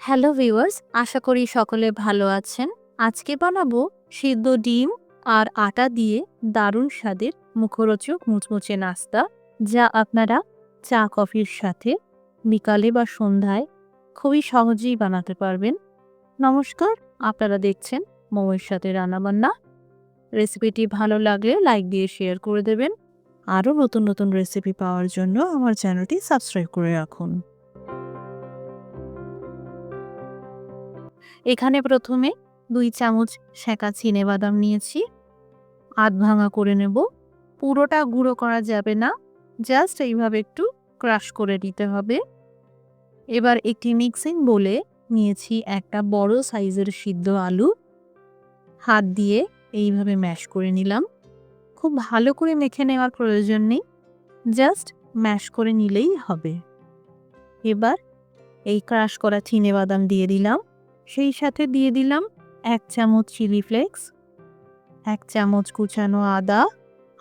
Hello viewers, আশা করি সকলে ভালো আছেন। আজকে বানাবো সিদ্ধ ডিম আর আটা দিয়ে দারুণ স্বাদের মুখরোচক মুচমুচে নাস্তা, যা আপনারা চা কফির সাথে বিকালে বা সন্ধ্যায় খুবই সহজেই বানাতে পারবেন। নমস্কার, আপনারা দেখছেন মৌয়ের সাথে রান্নাবান্না। রেসিপিটি ভালো লাগলে লাইক দিয়ে শেয়ার করে দেবেন। আরও নতুন নতুন রেসিপি পাওয়ার জন্য আমার চ্যানেলটি সাবস্ক্রাইব করে রাখুন। এখানে প্রথমে 2 চামচ সেঁকা চিনেবাদাম নিয়েছি। আধ ভাঙা করে নেব। পুরোটা গুঁড়ো করা যাবে না, জাস্ট এইভাবে একটু ক্রাশ করে নিতে হবে। এবার একটি মিক্সিং বোলে নিয়েছি একটা বড় সাইজের সিদ্ধ আলু। হাত দিয়ে এইভাবে ম্যাশ করে নিলাম। খুব ভালো করে মেখে নেওয়ার প্রয়োজন নেই, জাস্ট ম্যাশ করে নিলেই হবে। এবার এই ক্রাশ করা চিনেবাদাম দিয়ে দিলাম। সেই সাথে দিয়ে দিলাম 1 চামচ চিলি ফ্লেক্স, 1 চামচ কুচানো আদা,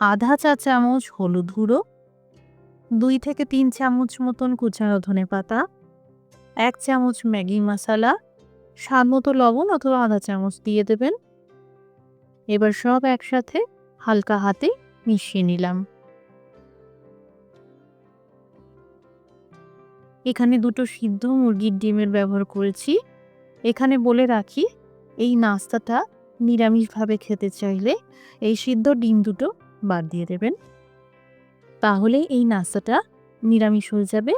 আধা চা চামচ হলুদ গুঁড়ো, 2 থেকে 3 চামচ মতন কুচানো ধনেপাতা, 1 চামচ ম্যাগি মশলা, স্বাদ মতো লবণ অথবা আধা চামচ দিয়ে দেবেন। এবার সব একসাথে হালকা হাতে মিশিয়ে নিলাম। এখানে 2টো সিদ্ধ মুরগির ডিমের ব্যবহার করেছি। এখানে বলে রাখি, এই নাস্তাটা নিরামিষভাবে খেতে চাইলে এই সিদ্ধ ডিম 2টো বাদ দিয়ে দেবেন। তাহলে এই নাস্তাটা নিরামিষ হয়ে যাবে,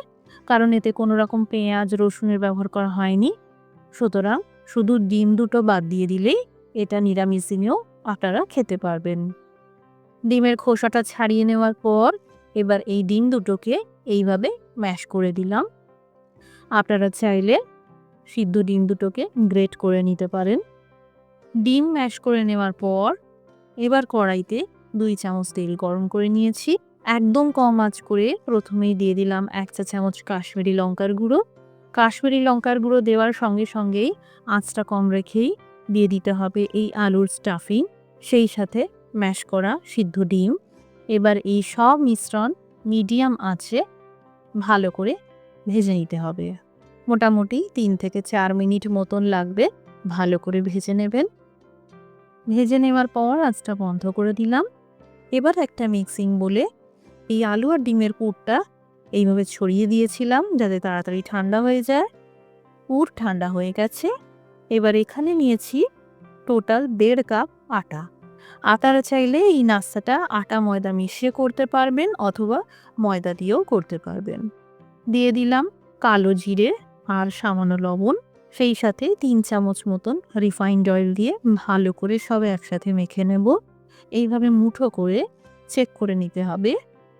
কারণ এতে কোনো রকম পেঁয়াজ রসুনের ব্যবহার করা হয়নি। সুতরাং শুধু ডিম 2টো বাদ দিয়ে দিলেই এটা নিরামিষ দিনেও আপনারা খেতে পারবেন। ডিমের খোসাটা ছাড়িয়ে নেওয়ার পর এবার এই ডিম 2টোকে এইভাবে ম্যাশ করে দিলাম। আপনারা চাইলে সিদ্ধ ডিম 2টোকে গ্রেট করে নিতে পারেন। ডিম ম্যাশ করে নেওয়ার পর এবার কড়াইতে 2 চামচ তেল গরম করে নিয়েছি। একদম কম আঁচ করে প্রথমেই দিয়ে দিলাম 1 চা চামচ কাশ্মীরি লঙ্কার গুঁড়ো। কাশ্মীরি লঙ্কার গুঁড়ো দেওয়ার সঙ্গে সঙ্গেই আঁচটা কম রেখেই দিয়ে দিতে হবে এই আলুর স্টাফিং, সেই সাথে ম্যাশ করা সিদ্ধ ডিম। এবার এই সব মিশ্রণ মিডিয়াম আঁচে ভালো করে ভেজে নিতে হবে। মোটামুটি 3 থেকে 4 মিনিট মতন লাগবে ভালো করে ভেজে নেবেন। ভেজে নেওয়ার পর আঁচটা বন্ধ করে দিলাম। এবার একটা মিক্সিং বোলে এই আলু আর ডিমের পুরটা এইভাবে ছড়িয়ে দিয়েছিলাম যাতে তাড়াতাড়ি ঠান্ডা হয়ে যায়। পুর ঠান্ডা হয়ে গেছে। এবার এখানে নিয়েছি টোটাল 1.5 কাপ আটা। আপনারা চাইলে এই নাস্তাটা আটা ময়দা মিশিয়ে করতে পারবেন অথবা ময়দা দিয়েও করতে পারবেন। দিয়ে দিলাম কালো জিরে আর সামান্য লবণ, সেই সাথে 3 চামচ মতন রিফাইন্ড অয়েল দিয়ে ভালো করে সব একসাথে মেখে নেব। এইভাবে মুঠো করে চেক করে নিতে হবে।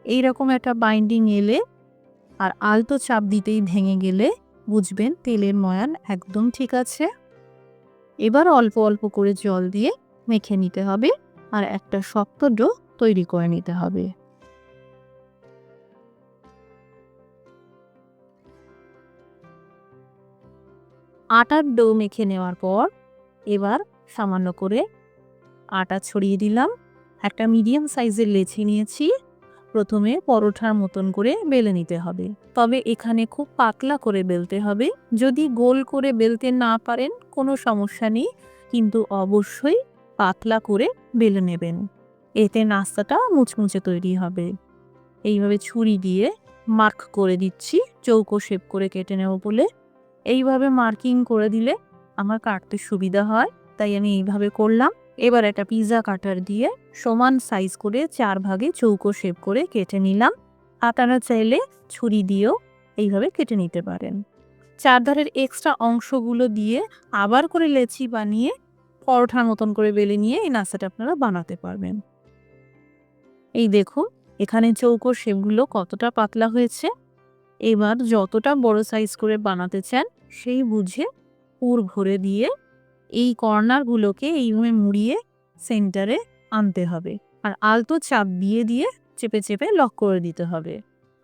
এইরকম একটা বাইন্ডিং এলে আর আলতো চাপ দিতেই ভেঙে গেলে বুঝবেন তেলের ময়ান একদম ঠিক আছে। এবার অল্প অল্প করে জল দিয়ে মেখে নিতে হবে আর একটা শক্ত ডো তৈরি করে নিতে হবে। আটার ডো মেখে নেওয়ার পর এবার সামান্য করে আটা ছড়িয়ে দিলাম। একটা মিডিয়াম সাইজের লেচি নিয়েছি। প্রথমে পরোটার মতন করে বেলে নিতে হবে, তবে এখানে খুব পাতলা করে বেলতে হবে। যদি গোল করে বেলতে না পারেন কোনো সমস্যা নেই, কিন্তু অবশ্যই পাতলা করে বেলে নেবেন, এতে নাস্তাটা মুচমুচে তৈরি হবে। এইভাবে ছুরি দিয়ে মার্ক করে দিচ্ছি, চৌকো শেপ করে কেটে নেব বলে। এইভাবে মার্কিং করে দিলে আমার কাটতে সুবিধা হয়, তাই আমি এইভাবে করলাম। এবার একটা পিৎজা কাটার দিয়ে সমান সাইজ করে 4 ভাগে চৌকো শেপ করে কেটে নিলাম। আপনারা চাইলে ছুরি দিয়েও এইভাবে কেটে নিতে পারেন। চারধারের এক্সট্রা অংশগুলো দিয়ে আবার করে লেচি বানিয়ে পরোটার মতন করে বেলে নিয়ে এই নাস্তাটা আপনারা বানাতে পারবেন। এই দেখুন এখানে চৌকো শেপগুলো কতটা পাতলা হয়েছে। এবার যতটা বড় সাইজ করে বানাতে চান সেই বুঝে পুর ভরে দিয়ে এই কর্নারগুলোকে এইভাবে মুড়িয়ে সেন্টারে আনতে হবে আর আলতো চাপ দিয়ে দিয়ে চেপে চেপে লক করে দিতে হবে।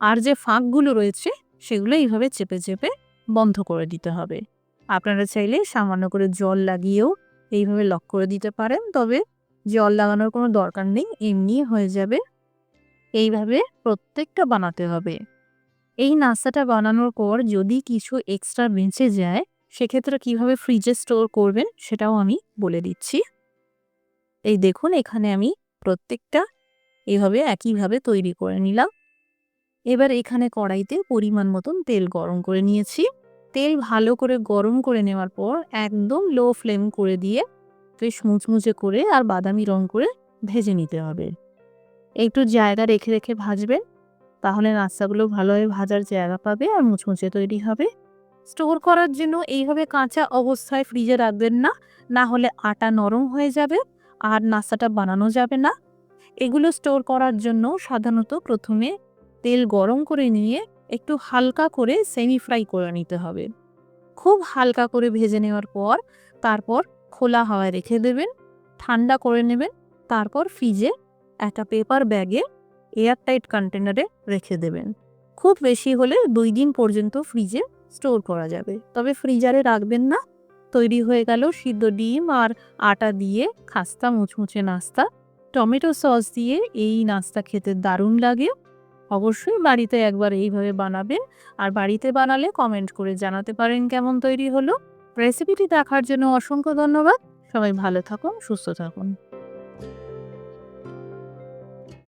আর যে ফাঁকগুলো রয়েছে সেগুলো এইভাবে চেপে চেপে বন্ধ করে দিতে হবে। আপনারা চাইলে সামান্য করে জল লাগিয়েও এইভাবে লক করে দিতে পারেন, তবে জল লাগানোর কোনো দরকার নেই, এমনি হয়ে যাবে। এইভাবে প্রত্যেকটা বানাতে হবে। এই নাস্তাটা বানানোর পর যদি কিছু এক্সট্রা বেঁচে যায় সেক্ষেত্রে কিভাবে ফ্রিজে স্টোর করবেন সেটাও আমি বলে দিচ্ছি। এই দেখুন এখানে আমি প্রত্যেকটা এভাবে একইভাবে তৈরি করে নিলাম। এবার এখানে কড়াইতে পরিমাণ মতন তেল গরম করে নিয়েছি। তেল ভালো করে গরম করে নেওয়ার পর একদম লো ফ্লেম করে দিয়ে বেশ মুচমুচে করে আর বাদামি রং করে ভেজে নিতে হবে। একটু জায়গা রেখে রেখে ভাজবেন, তাহলে নাস্তাগুলো ভালোভাবে ভাজার জায়গা পাবে আর মুচমুচে তৈরি হবে। স্টোর করার জন্য এইভাবে কাঁচা অবস্থায় ফ্রিজে রাখবেন না, না হলে আটা নরম হয়ে যাবে আর নাস্তাটা বানানো যাবে না। এগুলো স্টোর করার জন্য সাধারণত প্রথমে তেল গরম করে নিয়ে একটু হালকা করে সেমি ফ্রাই করে নিতে হবে। খুব হালকা করে ভেজে নেওয়ার পর তারপর খোলা হাওয়ায় রেখে দেবেন, ঠান্ডা করে নেবেন। তারপর ফ্রিজে একটা পেপার ব্যাগে এয়ারটাইট কন্টেনারে রেখে দেবেন। খুব বেশি হলে 2 দিন পর্যন্ত ফ্রিজে স্টোর করা যাবে, তবে ফ্রিজারে রাখবেন না। তৈরি হয়ে গেল সিদ্ধ ডিম আর আটা দিয়ে খাস্তা মুচমুচে নাস্তা। টমেটো সস দিয়ে এই নাস্তা খেতে দারুণ লাগে। অবশ্যই বাড়িতে একবার এইভাবে বানাবেন, আর বাড়িতে বানালে কমেন্ট করে জানাতে পারেন কেমন তৈরি হলো। রেসিপিটি দেখার জন্য অসংখ্য ধন্যবাদ। সবাই ভালো থাকুন, সুস্থ থাকুন।